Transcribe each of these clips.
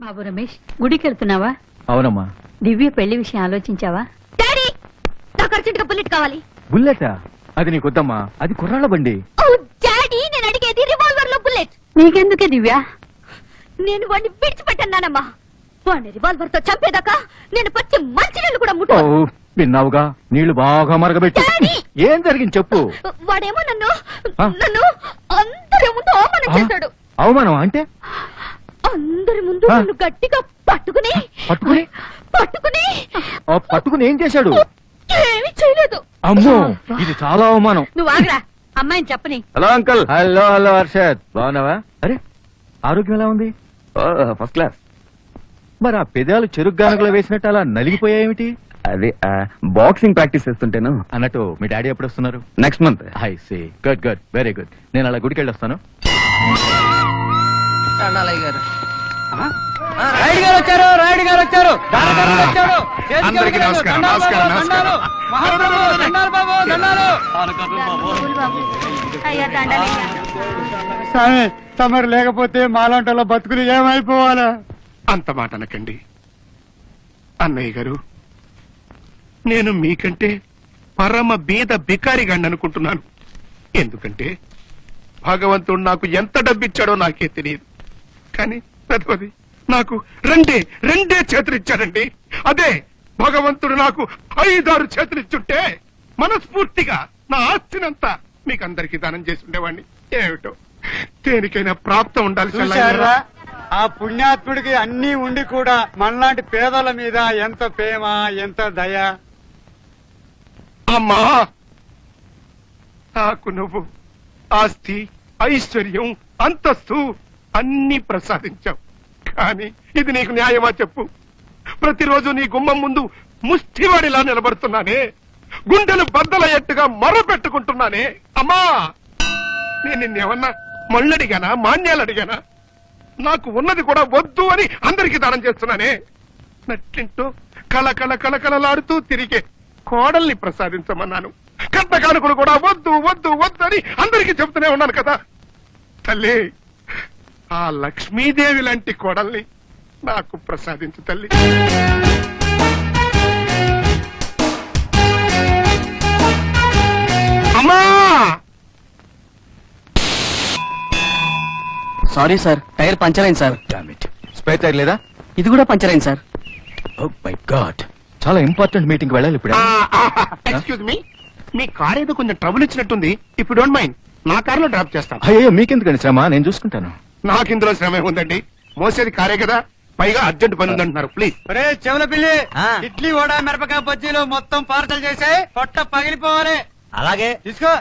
బాబు రమేష్, గుడికి వెళ్తున్నావా? అవునమ్మా. దివ్య పెళ్లి విషయం ఆలోచించావా? డాడీ, నాకు అర్జెంటుగా బుల్లెట్ కావాలి. బుల్లెటా? అది నీకొద్దమ్మా, అది కుర్రాళ్ళ బండి. ఓ డాడీ, నేను అడిగేది రివాల్వర్ లో బుల్లెట్. నీకెందుకే దివ్య? నేను వాడిని విడిచిపెట్టన్నానమ్మా. వాడిని రివాల్వర్ తో చంపేదాకా నేను పచ్చి మంచినీళ్ళు కూడా ఓ, ముట్టు. విన్నావుగా, నీళ్లు బాగా మరగబెట్టు. డాడీ! ఏం జరిగింది చెప్పు. వాడేమో నన్ను ఆ? నన్ను అందరి ముందు అవమానం ఆ? చేశాడు. అవమానం అంటే? అందరి ముందు ఆ? నన్ను గట్టిగా పట్టుకుని పట్టుకుని? పట్టుకుని పట్టుకుని ఏం చేశాడు? ఏమీ చేయలేదు. అమ్మో, ఇది చాలా అవమానం. నువ్వు ఆగరా, అమ్మాయిని చెప్పని. Hello uncle. Hello hello Harshad, బాగున్నావా? అరే, ఆరోగ్యం ఎలా ఉంది? First class. మరి ఆ పెదాలు చెరుకు గానుగలో వేసినట్టు అలా నలిగిపోయాయేమిటి? అది బాక్సింగ్ ప్రాక్టీస్ చేస్తుంటేను. అన్నట్టు మీ డాడీ ఎప్పుడు వస్తున్నారు? Next month. I see, good good, very good. నేను అలా గుడికి వెళ్ళొస్తాను. రాయుడు గారు వచ్చారు, రాయుడు గారు వచ్చారు, దానకర్ణుడు వచ్చారు. అందరికీ నమస్కారం, దండాలు నమస్కారం, బాబు, నమస్కారం. దండాలు. మహాప్రభు, దండాలు బాబు, దండాలు. అయ్యా దండాలయ్యా. స్వామి, తమరు లేకపోతే మాలాంటి బతుకులు ఏమైపోవాలా? అంత మాట అనకండి అన్నయ్య గారు. నేను మీకంటే పరమ బీద బికారిగాడిని అనుకుంటున్నాను. ఎందుకంటే భగవంతుడు నాకు ఎంత డబ్బిచ్చాడో నాకే తెలియదు. కానీ పెద్దది నాకు రెండే చేతులు ఇచ్చాడండి. అదే భగవంతుడు నాకు 5-6 చేతులు ఇచ్చుంటే మనస్ఫూర్తిగా నా ఆస్తినంతా మీకు అందరికీ దానం చేసి ఉండేవాడిని. ఏమిటో దేనికైనా ప్రాప్తం ఉండాలి. చూశారా, ఆ పుణ్యాత్ముడికి అన్ని ఉండి కూడా మనలాంటి పేదల మీద ఎంత ప్రేమ, ఎంత దయ. అమ్మా, నాకు నువ్వు ఆస్తి, ఐశ్వర్యం, అంతస్తు అన్ని ప్రసాదించావు. కానీ ఇది నీకు న్యాయమా చెప్పు? ప్రతిరోజు నీ గుమ్మం ముందు ముష్టివాడిలా నిలబడుతున్నానే, గుండెలు బద్దలయ్యట్టుగా మొర్ర పెట్టుకుంటున్నానే. అమ్మా, నేను నిన్నేమన్నా మళ్ళడిగానా, మాన్యాలడిగానా? నాకు ఉన్నది కూడా వద్దు అని అందరికీ దానం చేస్తున్నానే. నట్టింటూ కళకళలాడుతూ తిరిగే కోడల్ని ప్రసాదించమన్నాను. కట్ట కానుకలు కూడా వద్దు వద్దు వద్దు అని అందరికీ చెప్తూనే ఉన్నాను కదా. తల్లి, ఆ లక్ష్మీదేవి లాంటి కోడల్ని నాకు ప్రసాదించు తల్లి. అమ్మా! సారీ సార్, టైర్ పంచర్ అయింది సార్. స్పేర్ టైర్ లేదా? ఇది కూడా పంచర్ అయింది సార్. ఓ మై గాడ్, చాలా ఇంపార్టెంట్ మీటింగ్ వెళ్ళాలి ఇప్పుడు. ఎక్స్క్యూజ్ మీ, మీ కార్ ఏదో కొంచెం ట్రబుల్ ఇచ్చినట్టుంది. ఇఫ్ యు డోంట్ మైండ్ నా కార్ లో డ్రాప్ చేస్తాను. అయ్యో, మీకెందుకండి శ్రమ, నేను చూసుకుంటాను. నాకు ఇందులో శ్రమ ఉందండి. మోసేది కారే కదా, పైగా అర్జెంట్ పని ఉందంటున్నారు. ప్లీజ్. ఒరే చెవుల పిల్లి, ఇడ్లీ వడ మిరపకాయ బజ్జీలు మొత్తం పార్సల్ చేసాయి. పొట్ట పగిలిపోవాలి. అలాగే తీసుకో.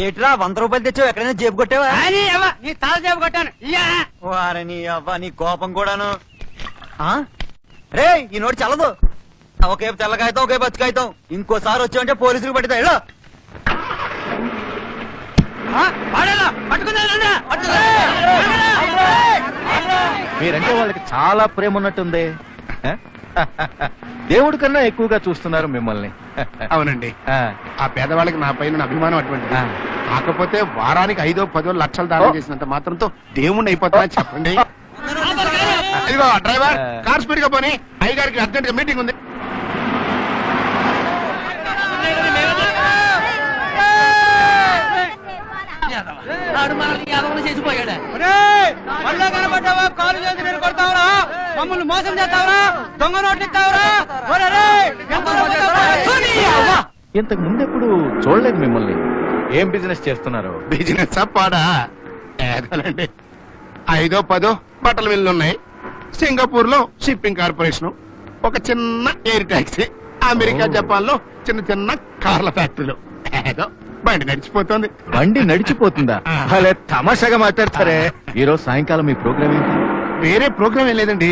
ఏట్రా 100 రూపాయలు తెచ్చావు, ఎక్కడైనా జేబు కొట్టావా? అని అవ్వ, నీ తల చేపు కొట్టాను. ఇయ్యా. వారని అవ్వ, నీ కోపం కూడాను. రే, ఈ నోటి చల్లదు. ఒకేపు తెల్లకాయతాం, ఒకే పచ్చికాయతాం. ఇంకోసారి వచ్చావంటే పోలీసులకు పట్టుతా. ఎలా వాడేలా, పట్టుకుందా? మీరంటే వాళ్ళకి చాలా ప్రేమ ఉన్నట్టుంది. దేవుడి కన్నా ఎక్కువగా చూస్తున్నారు మిమ్మల్ని. అవునండి, ఆ, ఆ పేదవాళ్ళకి నా పైన అభిమానం అటువంటిది. ఆ. కాకపోతే వారానికి 5-10 లక్షలు దానం చేసినంత మాత్రంతో దేవుణ్ణి అయిపోతా చెప్పండి. ఇదిగో డ్రైవర్, కార్ స్పీడ్ గా పోనీ, అయ్యగారికి అర్జెంట్ గా మీటింగ్ ఉంది. మళ్ళా కనబడ్డావా? కాలు చేసి మీరు కొడతావరా? మమ్మల్ని మోసం చేస్తావరా? దొంగ నోట్లు ఇస్తావరా? ఇంతకు ముందెప్పుడు చూడలేదు మిమ్మల్ని. ఏం బిజినెస్ చేస్తున్నారు? బిజినెస్ పాడా ఏదోనండి. 5-10 బట్టల మిల్లు ఉన్నాయి. సింగపూర్ లో షిప్పింగ్ కార్పొరేషన్, ఒక చిన్న ఎయిర్ టాక్సీ, అమెరికా జపాన్ లో చిన్న చిన్న కార్ల ఫ్యాక్టరీలు. ఏదో బండి నడిచిపోతుంది. బండి నడిచిపోతుందా? అలే, తమాషాగా మాట్లాడతారే. ఈ రోజు సాయంకాలం మీ ప్రోగ్రామ్ ఏంటి? వేరే ప్రోగ్రామ్ ఏం లేదండి.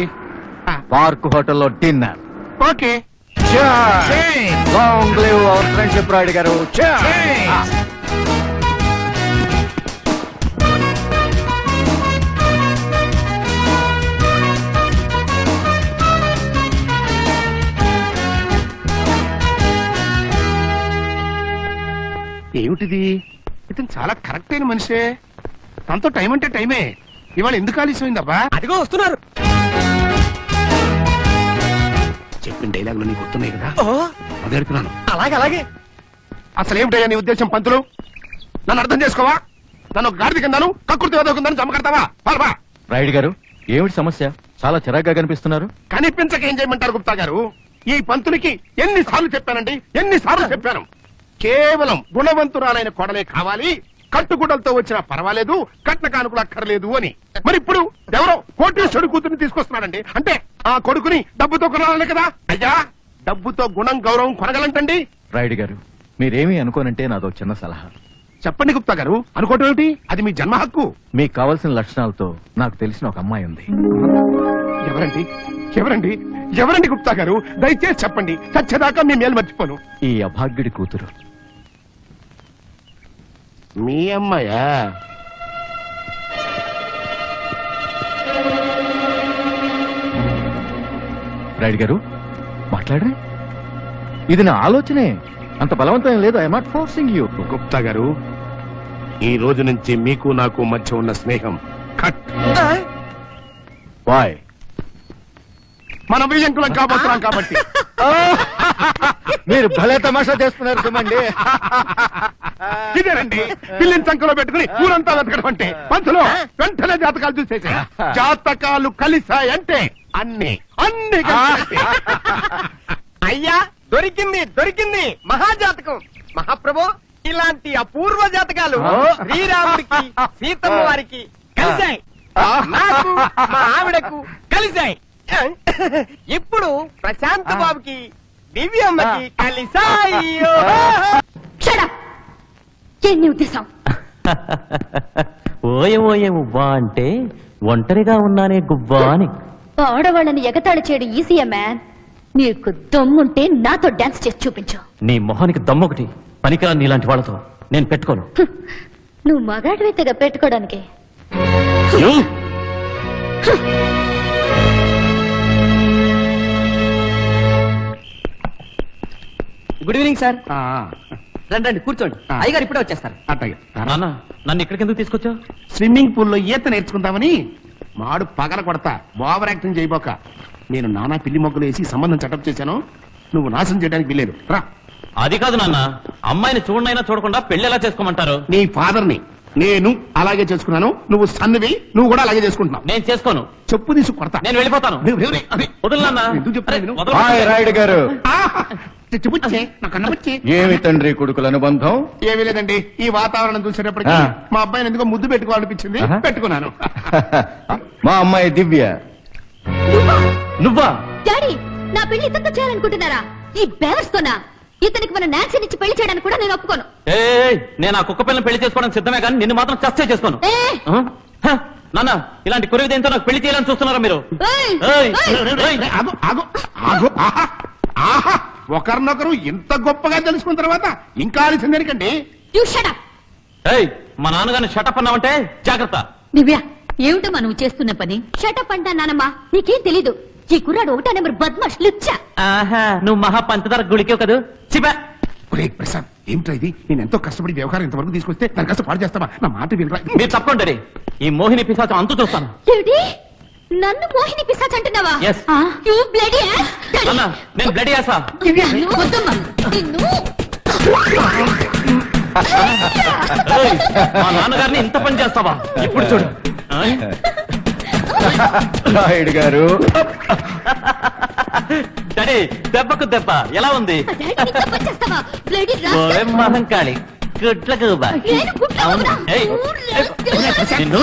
పార్క్ హోటల్లో dinner. Okay. Long live our friendship Rayudu గారు. ఏమిటిది? ఇతను చాలా కరెక్ట్ అయిన మనిషే. తనతో టైం అంటే టైమే. ఇవాళ ఎందుకు ఆలస్యమైందబ్బా? అదిగో వస్తున్నారు. డైలాగులు నీకు గుర్తున్నాయి కదా ఓ అదేడుతున్నాను. అలాగే అలాగే అసలు ఏమిటయ్యా నీ ఉద్దేశం పంతులు? నన్ను అర్థం చేసుకోవా? నన్ను ఒక గాడిద కిందను కక్కుర్తి వదకుందని చమకడతావా? పాల్వా రాయుడు గారు ఏమిటి సమస్య? చాలా చిరాగ్గా కనిపిస్తున్నారు. కనిపించక ఏం చేయమంటారు గుప్తా గారు? ఈ పంతులకి ఎన్నిసార్లు చెప్పానండి, ఎన్నిసార్లు చెప్పాను. కేవలం గుణవంతురాలైన కోడలే కావాలి, కట్టుగుడ్డలతో వచ్చినా పర్వాలేదు, కట్న కానుకలు అక్కర్లేదు అని. మరి ఇప్పుడు ఎవరో కోటీశ్వరుడు కూతురిని తీసుకొస్తున్నాడండి. అంటే ఆ కొడుకుని డబ్బుతో కొనాలని కదా? అయ్యా, డబ్బుతో గుణం గౌరవం కొనగలంటండి. రాయుడు గారు మీరేమీ అనుకోనంటే నాదో చిన్న సలహా. చెప్పండి గుప్తా గారు, అనుకోవటం ఏమిటి? అది మీ జన్మ హక్కు. మీకు కావలసిన లక్షణాలతో నాకు తెలిసిన ఒక అమ్మాయి ఉంది. ఎవరండి ఎవరండి ఎవరండి గుప్తా గారు? దయచేసి చెప్పండి, చచ్చేదాకా మీ మేలు మర్చిపోను. ఈ అభాగ్యుడి కూతురు. మీ అమ్మాయా? రాయుడు గారు మాట్లాడరే, ఇది నా ఆలోచనే, అంత బలవంతం లేదు. I not forcing you. Gupta గారు, ఈ రోజు నుంచి మీకు నాకు మధ్య ఉన్న స్నేహం కట్. బాయ్, మనం విజయంకులం కాబోతున్నాం కాబట్టి. మీరు భలే తమాషా చేస్తున్నారు చూడండి. ఇదేనండి పిల్లిని సంఖలో పెట్టుకుని ఊరంతా వెతకడం అంటే. పంతులు వెంటనే జాతకాలు చూసేసా. జాతకాలు కలిసాయంటే అన్ని అన్ని కలిసాయి. అయ్యా దొరికింది దొరికింది మహాజాతకం. మహాప్రభు ఇలాంటి అపూర్వ జాతకాలు శ్రీరాముడికి సీతమ్మ వారికి కలిశాయి, నాకు మా ఆవిడకు కలిశాయి. ఇప్పుడు ప్రశాంత్ బాబుకి దివ్యమ్మకి కలిశాయి. Shut up! ఏంటి నీ ఉద్దేశం? ఓయ ఓయ ఉవ్వా అంటే ఒంటరిగా ఉన్నానే గువ్వా అని. ఆడవాళ్ళని ఎగతాళి చేయడం ఈజీయా మ్యాన్. నీకు దమ్ముంటే నాతో డాన్స్ చేసి చూపించు. నీ మొహానికి దమ్మొకటి, పనికిరా నీలాంటి వాళ్ళతో నేను పెట్టుకోను. నువ్వు మగాడివైతేగా పెట్టుకోవడానికి. Good evening sir. ఆ, రండి కూర్చోండి, అయ్యగారు ఇప్పుడే వచ్చేస్తారు. అట్టగే. నాన్న నన్ను ఇక్కడికి ఎందుకు తీసుకొచ్చావు? స్విమ్మింగ్ పూల్ లో ఈత నేర్చుకుందామని. మాడు పగల కొడతా, ఓవర్ యాక్టింగ్ చేయబోక. నేను నానా పిల్లి మొగ్గలు వేసి సంబంధం సెటప్ చేశాను. నువ్వు నాశనం చేయడానికి వీలేదు. రా. అది కాదు నాన్న, అమ్మాయిని చూడనైనా చూడకుండా పెళ్లి ఎలా చేసుకోమంటారు? నీ ఫాదర్ ని నేను అలాగే చేసుకున్నాను. నువ్వు సన్నువి, నువ్వు కూడా అలాగే చేసుకుంటున్నావు. నేను చేసుకోను, చెప్పు తీసు కొడతా. నేను వెళ్ళిపోతాను. అదే. వదులు నాన్న. ఎందుకు చెప్తాను అరే, నేను? వదలు. హాయ్ రాయుడు గారు. ఆహా! తెచ్చిపుచ్చే, నా కన్నపుచ్చే. ఏమి తండ్రి కొడుకుల అనుబంధం? ఏమీ లేదండి, ఈ వాతావరణం చూసేటప్పటికి ఆ. మా అబ్బాయిని ఎందుకో ముద్దు పెట్టుకోవాలనిపించింది, ఆహా. పెట్టుకున్నాను. మా అమ్మాయి దివ్య. నువ్వా? డాడీ, నా పెళ్లి ఇతనితో చేయాలనుకుంటున్నారా? ఈ బేవర్స్తోనా? ఇతనికి మన నాన్సీని ఇచ్చి పెళ్లి చేయడానికి కూడా నేను ఒప్పుకోను. ఏయ్, నేను ఆ కుక్క పిల్లని పెళ్లి చేసుకోవడానికి సిద్ధమే కానీ నిన్ను మాత్రం చస్తే చేసుకోను. ఏ! ఆ? హ, నాన్న ఇలాంటి కురివిదేంతో నాకు పెళ్లి చేయాలని చూస్తున్నారా మీరు? ఏయ్! ఏయ్, ఏయ్! ఏయ్. ఆగు ఆగు ఆగు. ఆహా! ఆహా! ఒకరినొకరు ఇంత గొప్పగా తెలుసుకున్న తర్వాత ఇంకా ఆలస్యం దేనికండి? You shut up! ఏయ్, మా నాన్నగారిని షటప్ అన్నావంటే జాగ్రత్త. దివ్య ఏమిటమ్మా నువ్వు చేస్తున్న పని? షటప్ అంటా నానమ్మా, నీకేం తెలీదు. ఈ కుర్రాడు ఒకటా నెంబర్ బద్మాష్ లుచ్చా. ఆహా, నువ్వు మహా పంచదార గుడికేవు కదా. చిబా. ఒరేయ్ ప్రసాద్, ఏమిటో ఇది? నేను ఎంతో కష్టపడి వ్యవహారం ఇంతవరకు తీసుకొస్తే దాని కష్టం పాడు చేస్తావా? నా మాట వినరా? మీరు తప్పకుండా ఈ మోహిని పిశాచం అంతు చూస్తాను. ఏమిటి? నన్ను మోహిని పిశాచ్ అంటున్నావా? Yes. You bloody ass! అన్నా నేను బ్లడ్ చేసా. దివ్య నిన్ను వద్దమ్మా. నిన్ను ఏయ్, మా నాన్నగారిని ఇంత పని చేస్తావా? ఇప్పుడు చూడు. ఏయ్, రాయుడు గారు. డాడీ దెబ్బకు దెబ్బ ఎలా ఉంది? ఆ డాడీని తప్పచేస్తావా? Bloody rascal! ఓరే మహంకాళి గుడ్ల గూబ. నేను గుడ్ల అవును. గూబనా? ఏయ్, ఊర్లో నిన్ను.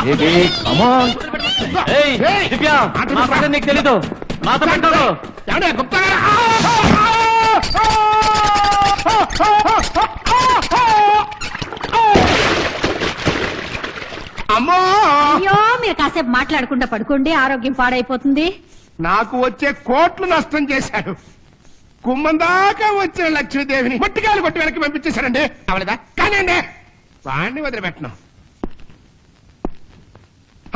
Baby, come on. ఏయ్, దివ్య నా సంగతి నీకు తెలీదు, నాతో పెట్టాడు. ఏమండి, గుప్తా గారు? అమ్మో! అయ్యో మీరు కాసేపు మాట్లాడకుండా పడుకోండి, ఆరోగ్యం పాడైపోతుంది. నాకు వచ్చే కోట్లు నష్టం చేశాడు. కుమ్మం దాకా వచ్చిన లక్ష్మీదేవిని మట్టికాయలు కొట్టి వెనక్కి పంపించేశాడండి. అవలేదా? కానివ్వండి, వాడిని వదిలిపెట్టను.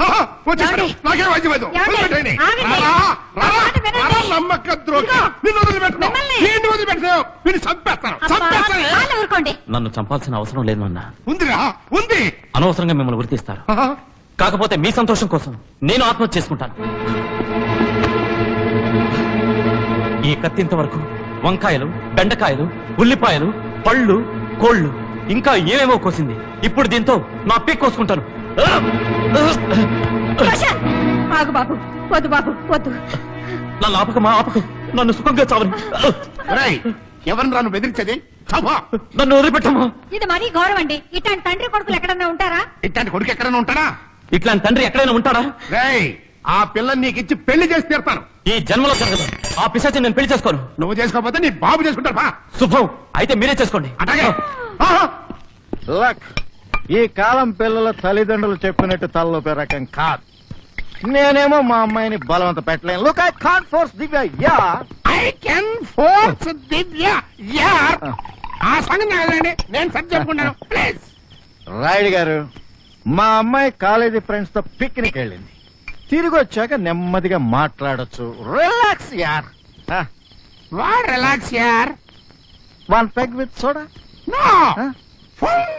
ఆహా, వచ్చేసాడు. నాకేం వదిలిపెట్టదు. వదిలిపెట్టండి. రారా, రారా, రారా, నమ్మక ద్రోహి. నిన్ను వదిలిపెట్టను. నిన్ను వదిలిపెట్టను. నిన్ను చంపేస్తాను, చంపేస్తాను. చాలా ఊరుకోండి. నన్ను చంపాల్సిన అవసరం లేదు నాన్న. ఉందిరా, ఉంది. అనవసరంగా మిమ్మల్ని గుర్తిస్తారు. ఆహా. కాకపోతే మీ సంతోషం కోసం నేను ఆత్మహత్య చేసుకుంటాను. ఈ కత్తింత వరకు వంకాయలు, బెండకాయలు, ఉల్లిపాయలు, పళ్ళు, కోళ్ళు ఇంకా ఏమేమో కోసింది. ఇప్పుడు దీంతో నా పిక్ కోసుకుంటాను. ప్రశాంత్, ఆగు బాబు, వద్దు బాబు, వద్దు. నన్ను ఆపకమా, ఆపకు. నన్ను సుఖంగా చావను. ఎవరిని రాను బెదిరించేది చావా. నన్ను వదిలిపెట్టమా. ఇది మరీ గౌరవం అండి. ఇట్లాంటి తండ్రి కొడుకులు ఎక్కడన్నా ఉంటారా? ఇట్లాంటి కొడుకు ఎక్కడైనా ఉంటాడా? ఇట్లాంటి తండ్రి ఎక్కడైనా ఉంటాడా? రేయ్, ఆ పిల్లని నీకు ఇచ్చి పెళ్లి చేసి తీరుతాను. ఈ జన్మలో జరగదు. ఆ పిశాచిని నేను పెళ్లి చేసుకోను. నువ్వు చేసుకోకపోతే నీ బాబు చేసుకుంటారు బా. శుభం. అయితే మీరే చేసుకోండి. అట్లాగే. ఆహా. లక్, ఈ కాలం పిల్లల తల్లిదండ్రులు చెప్పినట్టు తలలోపే రకం కాదు. నేనేమో మా అమ్మాయిని బలవంత పెట్టలేను. Look, I can't force Divya. Yeah, I can force Divya. యార్, ఆ సంగతి నాకు వదిలేయండి. నేను సరి చెప్పుకుంటాను ప్లీజ్. రాయుడు గారు, మా అమ్మాయి కాలేజీ ఫ్రెండ్స్ తో పిక్నిక్ వెళ్ళింది. తిరిగి వచ్చాక నెమ్మదిగా మాట్లాడొచ్చు. రిలాక్స్ యార్. వాట్ రిలాక్స్ యార్. One peg with soda. No, full